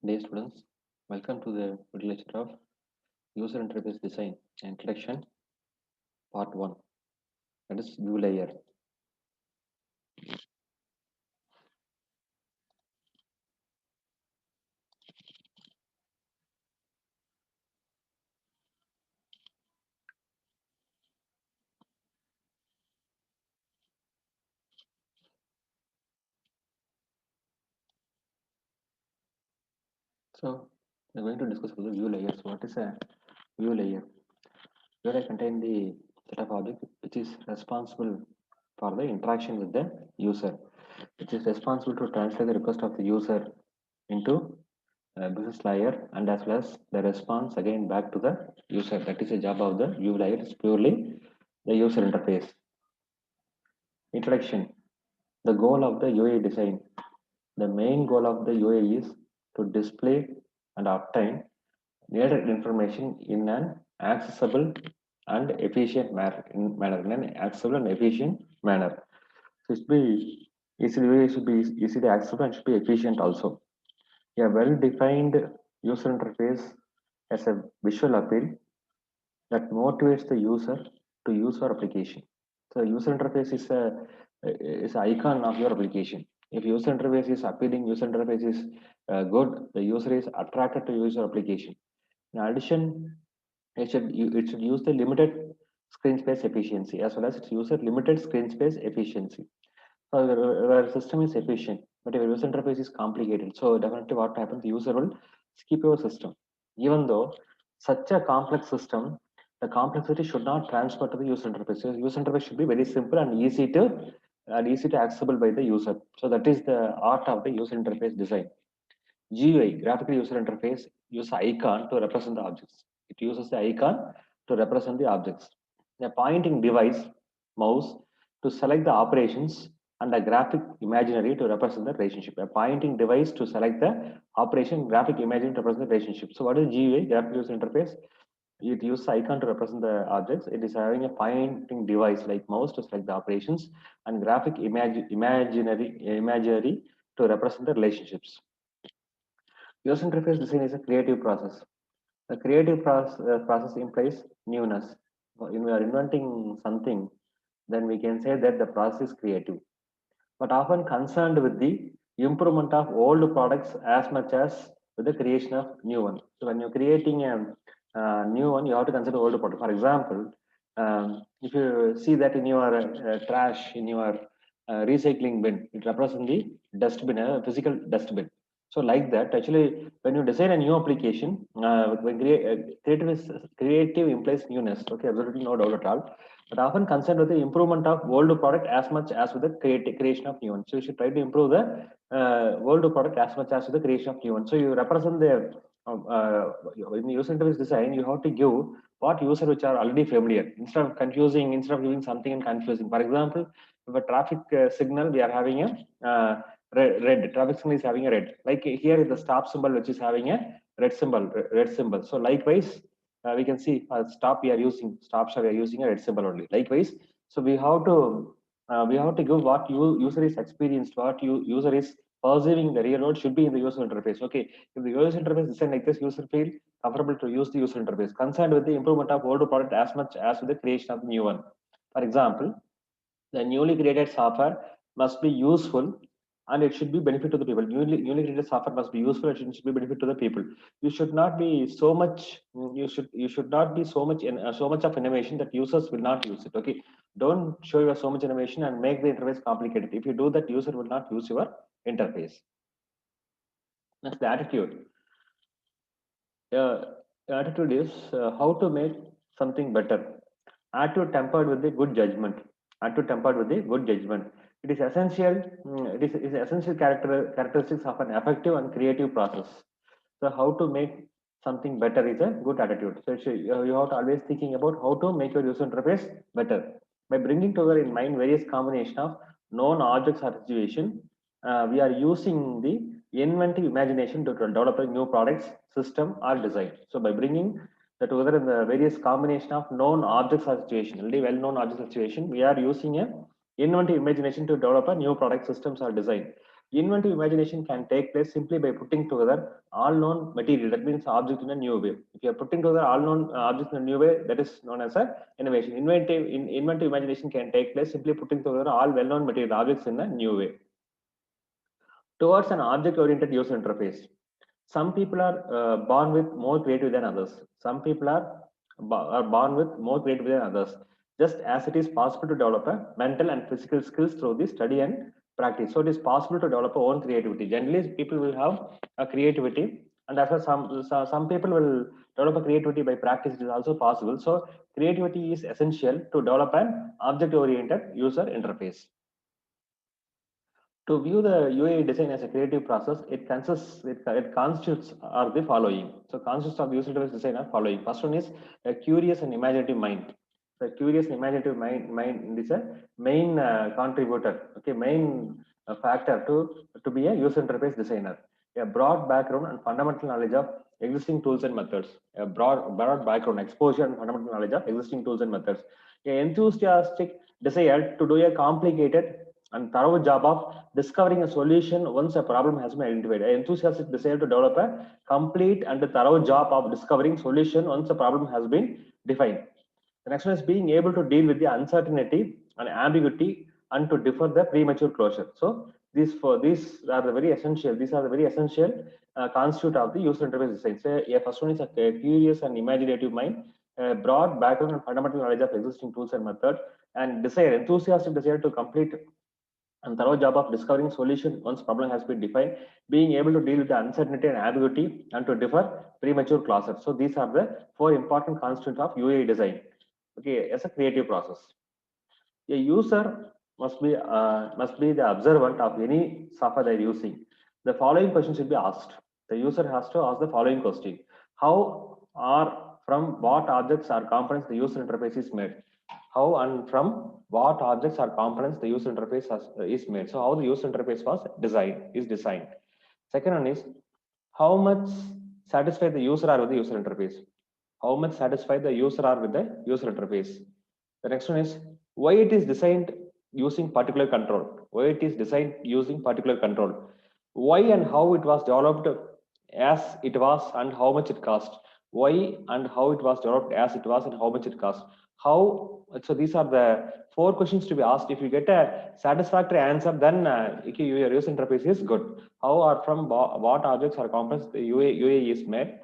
Dear students, welcome to the video lecture of User Interface Design Introduction Part 1, that is ViewLayer. So, we're going to discuss about the view layers. What is a view layer? Where I contain the set of objects which is responsible for the interaction with the user, which is responsible to translate the request of the user into a business layer and as well as the response again back to the user. That is the job of the view layer. It's purely the user interface. Introduction. The goal of the UA design. The main goal of the UA is to display and obtain needed information in an accessible and efficient in an accessible and efficient manner. So it should be easily accessible and should be efficient also. A well-defined user interface as a visual appeal that motivates the user to use your application. So user interface is an icon of your application. If user interface is appealing, user interface is good, the user is attracted to use your application. In addition, it should use the limited screen space efficiency as well as its user limited screen space efficiency. So the system is efficient, but your user interface is complicated. So definitely what happens, the user will skip your system. Even though such a complex system, the complexity should not transfer to the user interface. So user interface should be very simple and easy to accessible by the user. So that is the art of the user interface design. GUI, graphical user interface, use icon to represent the objects. It uses the icon to represent the objects. A pointing device, mouse, to select the operations and a graphic imaginary to represent the relationship. A pointing device to select the operation, graphic imaginary to represent the relationship. So what is GUI, graphical user interface? It uses icon to represent the objects. It is having a pointing device like mouse to select the operations and graphic imaginary to represent the relationships. User interface design is a creative process. The creative process implies newness. When we are inventing something, then we can say that the process is creative, but often concerned with the improvement of old products as much as with the creation of new one. So when you're creating a new one, you have to consider old product. For example, if you see that in your trash, in your recycling bin, it represents the dustbin, a physical dustbin. So like that, actually, when you design a new application, creative implies newness. Okay, absolutely no doubt at all. But often concerned with the improvement of old product as much as with the creation of new one. So you should try to improve the old product as much as with the creation of new one. So you represent the in the user interface design, you have to give what user which are already familiar instead of confusing, instead of giving something and confusing. For example, if a traffic signal, we are having a red traffic signal is having a red. Like here is the stop symbol, which is having a red symbol. So likewise, we can see stop we are using stops we are using a red symbol only. Likewise, so we have to give what user is experienced, what user is perceiving the real world should be in the user interface. Okay, if the user interface is like this, user feel comfortable to use the user interface, concerned with the improvement of old product as much as with the creation of the new one. For example, the newly created software must be useful and it should be benefit to the people. Newly created software must be useful, it should be benefit to the people. You should not be so much, you should not be so much in so much of innovation that users will not use it. Okay, don't show you so much innovation and make the interface complicated. If you do that, user will not use your interface. That's the attitude. uh, Attitude is how to make something better. Attitude tempered with the good judgment. Attitude tempered with the good judgment. It is essential. It is essential characteristics of an effective and creative process. So how to make something better is a good attitude. So you have to always thinking about how to make your user interface better by bringing together in mind various combination of known objects or situation. We are using the inventive imagination to develop a new products, system, or design. So by bringing that together in the various combination of known objects or situation, already well-known objects or situation, we are using a inventive imagination to develop a new product, systems, or design. Inventive imagination can take place simply by putting together all known material. That means object in a new way. If you are putting together all known objects in a new way, that is known as a innovation. Inventive imagination can take place simply putting together all well-known material objects in a new way. Towards an object-oriented user interface. Some people are born with more creative than others. Some people are born with more creative than others. Just as it is possible to develop a mental and physical skills through the study and practice. So it is possible to develop our own creativity. Generally, people will have a creativity, and after some people will develop a creativity by practice. It is also possible. So creativity is essential to develop an object-oriented user interface. To view the UI design as a creative process, it constitutes are the following. So constitutes of user interface design are following. First one is a curious and imaginative mind. The curious and imaginative mind is a main contributor, okay, main factor to be a user interface designer. A broad background and fundamental knowledge of existing tools and methods. A broad background, exposure and fundamental knowledge of existing tools and methods. A enthusiastic desire to do a complicated and thorough job of discovering a solution once a problem has been identified. An enthusiastic desire to develop a complete and thorough job of discovering solution once a problem has been defined. The next one is being able to deal with the uncertainty and ambiguity and to defer the premature closure. So these are the very essential. These are the very essential constitute of the user interface design. So first one is a curious and imaginative mind, a broad background and fundamental knowledge of existing tools and methods, and enthusiastic desire to complete and thorough job of discovering solution once problem has been defined, being able to deal with the uncertainty and ambiguity, and to defer premature closure. So these are the four important constituents of UI design. Okay, as a creative process, a user must be the observant of any software they're using. The following question should be asked. The user has to ask the following question: how or from what objects or components the user interface is made? How and from what objects or components the user interface is made? So how the user interface was designed. Second one is how much satisfied the user are with the user interface. How much satisfied the user are with the user interface. The next one is why it is designed using particular control. Why it is designed using particular control. Why and how it was developed as it was and how much it cost. Why and how it was developed as it was and how much it cost. How, so these are the four questions to be asked. If you get a satisfactory answer, then your user interface is good. How or from what objects or components the UA is made.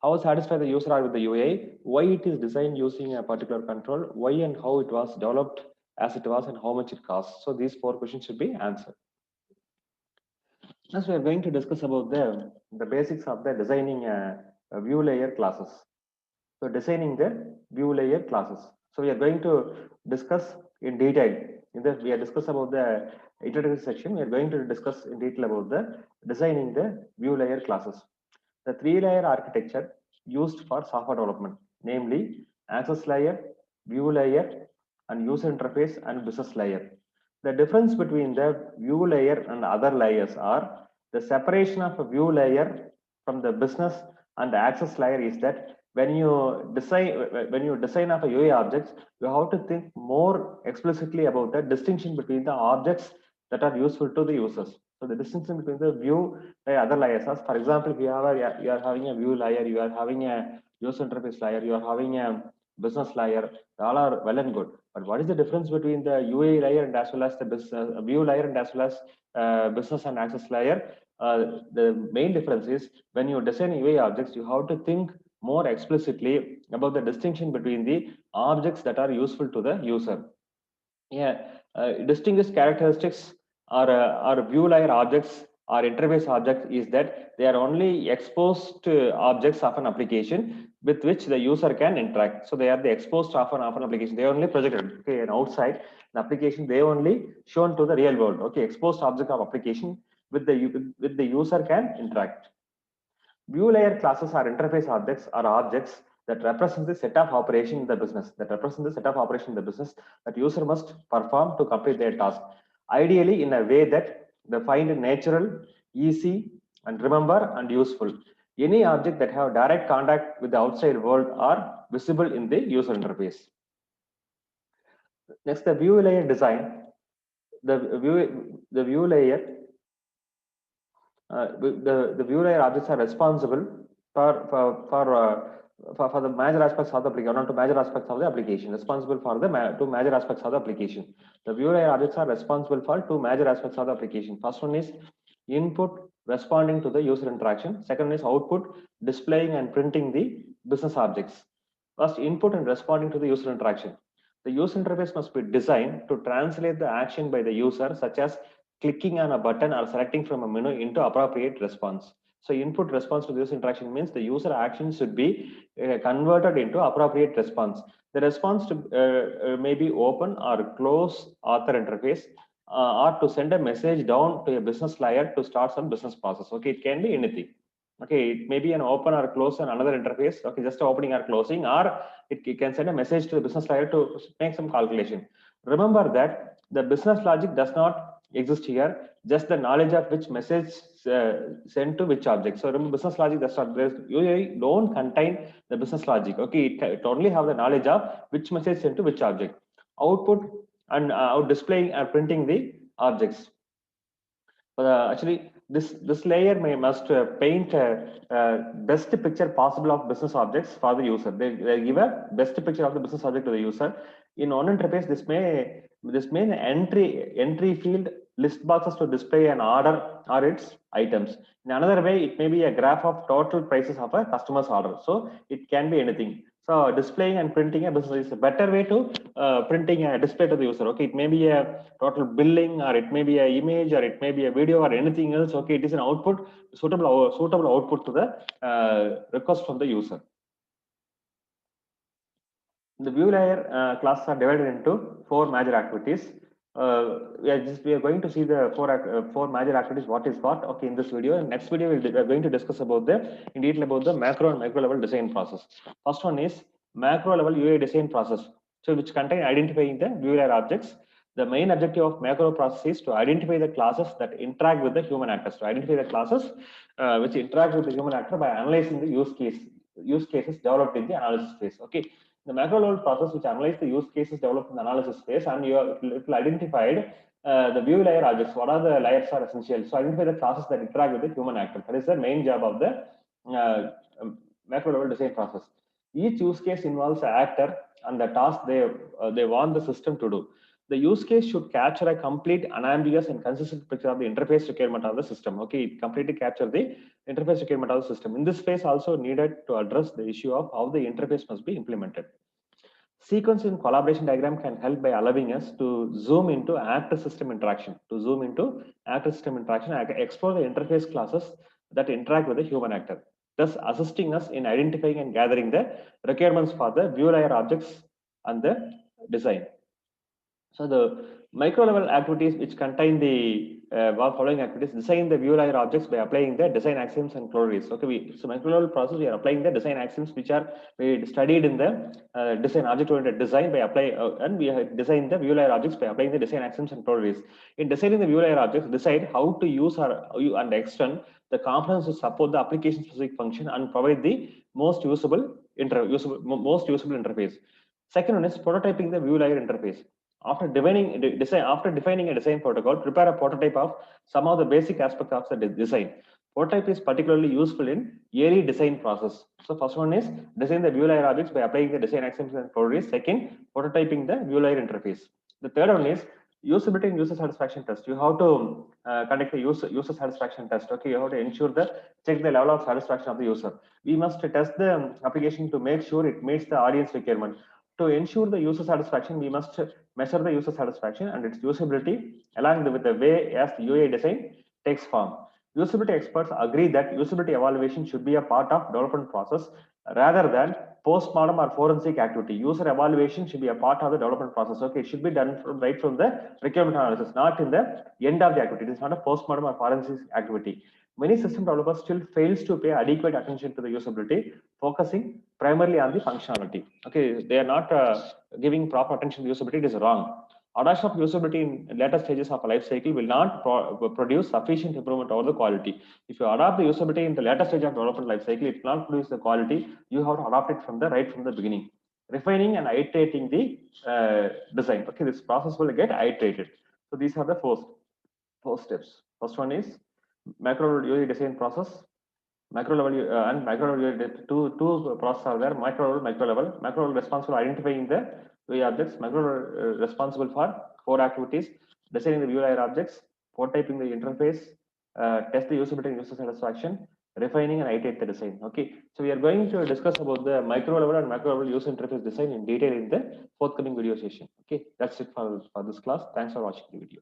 How satisfied the user are with the UA, why it is designed using a particular control, why and how it was developed as it was, and how much it costs. So these four questions should be answered. Next, we are going to discuss about the basics of the designing a view layer classes. So designing the view layer classes. So we are going to discuss in detail. We are discuss about the introductory section. We are going to discuss in detail about the designing the view layer classes. The three-layer architecture used for software development, namely access layer, view layer, and user interface and business layer. The difference between the view layer and other layers are the separation of a view layer from the business and the access layer is that when you design of a UI objects, you have to think more explicitly about the distinction between the objects that are useful to the users. So the distinction between the view layer other layers, as for example, if you are having a view layer, you are having a user interface layer, you are having a business layer, all are well and good. But what is the difference between the UA layer and as well as the business view layer and as well as business and access layer? The main difference is when you design UA objects, you have to think more explicitly about the distinction between the objects that are useful to the user. Yeah, distinguished characteristics or view layer objects or interface objects is that they are only exposed objects of an application with which the user can interact. So they are the exposed of an application. They are only projected, okay, and outside the application they only shown to the real world. Okay, exposed object of application with the user can interact. View layer classes are interface objects or objects that represent the set of operation in the business. That user must perform to complete their task. Ideally, in a way that they find natural, easy, and remember and useful. Any object that have direct contact with the outside world are visible in the user interface. Next, the view layer design. The view layer The view layer objects are responsible for the major aspects of the application, not to major aspects of the application, responsible for the two major aspects of the application. The view layer objects are responsible for two major aspects of the application. First one is input, responding to the user interaction. Second is output, displaying and printing the business objects. First, input and responding to the user interaction. The user interface must be designed to translate the action by the user, such as clicking on a button or selecting from a menu, into appropriate response. So input response to this interaction means the user action should be converted into appropriate response. The response to, may be open or close author interface, or to send a message down to a business layer to start some business process. Okay, it can be anything. Okay, it may be an open or close on another interface. Okay, just opening or closing, or it can send a message to the business layer to make some calculation. Remember that the business logic does not exist here, just the knowledge of which message sent to which object. So remember, business logic does not, you don't contain the business logic. Okay, it only have the knowledge of which message sent to which object. Output and displaying or printing the objects. Actually, this layer must paint best picture possible of business objects for the user. They give a best picture of the business object to the user. In one interface, this may entry field list boxes to display an order or its items. In another way, it may be a graph of total prices of a customer's order. So it can be anything. So displaying and printing a business is a better way to printing a display to the user. Okay, it may be a total billing, or it may be a image, or it may be a video, or anything else. Okay, it is an output, suitable output to the request from the user. The view layer classes are divided into four major activities. We are going to see the four major activities. What is what? Okay, in this video. In next video, we are going to discuss about in detail about the macro and micro level design process. First one is macro level UI design process, so which contain identifying the view layer objects. The main objective of macro process is to identify the classes that interact with the human actors. To identify the classes which interact with the human actor by analyzing the use cases developed in the analysis phase. Okay, the macro level process which analyzes the use cases developed in the analysis phase, and it will identify the view layer objects. What are the layers are essential? So identify the classes that interact with the human actor. That is the main job of the macro level design process. Each use case involves an actor and the task they want the system to do. The use case should capture a complete, unambiguous, and consistent picture of the interface requirement of the system. Okay, it completely capture the interface requirement of the system. In this phase, also needed to address the issue of how the interface must be implemented. Sequence in collaboration diagram can help by allowing us to zoom into actor-system interaction. Explore the interface classes that interact with the human actor, thus assisting us in identifying and gathering the requirements for the view layer objects and the design. So the micro level activities which contain the following activities: design the view layer objects by applying the design axioms and corollaries. Okay, so micro level process, we are applying the design axioms which are we studied in the design object oriented design by and we have designed the view layer objects by applying the design axioms and corollaries. In designing the view layer objects, decide how to use and extend the components to support the application specific function and provide the most usable interface. Second one is prototyping the view layer interface. After defining a design protocol, prepare a prototype of some of the basic aspects of the design. Prototype is particularly useful in early design process. So first one is design the view layer objects by applying the design axioms and corollaries. Second, prototyping the view layer interface. The third one is usability and user satisfaction test. You have to conduct a user satisfaction test. Okay, you have to check the level of satisfaction of the user. We must test the application to make sure it meets the audience requirement. To ensure the user satisfaction, we must measure the user satisfaction and its usability along with the way as the UI design takes form. Usability experts agree that usability evaluation should be a part of development process rather than post-mortem or forensic activity. User evaluation should be a part of the development process. Okay, it should be done right from the requirement analysis, not in the end of the activity. It is not a post-mortem or forensic activity. Many system developers still fails to pay adequate attention to the usability, focusing primarily on the functionality. Okay, they are not giving proper attention to usability. It is wrong. Adoption of usability in later stages of a life cycle will not produce sufficient improvement over the quality. If you adopt the usability in the later stage of development life cycle, it will not produce the quality. You have to adopt it from the beginning. Refining and iterating the design. Okay, this process will get iterated. So these are the four steps. First one is macro level UI design process, macro level and micro level UI. Two processes are there: micro level, macro level. Macro level responsible for identifying the UI objects. Macro level responsible for core activities: designing the ViewLayer objects, prototyping the interface, test the usability and user satisfaction, refining and iterate the design. Okay, so we are going to discuss about the micro level and macro level user interface design in detail in the forthcoming video session. Okay, that's it for this class. Thanks for watching the video.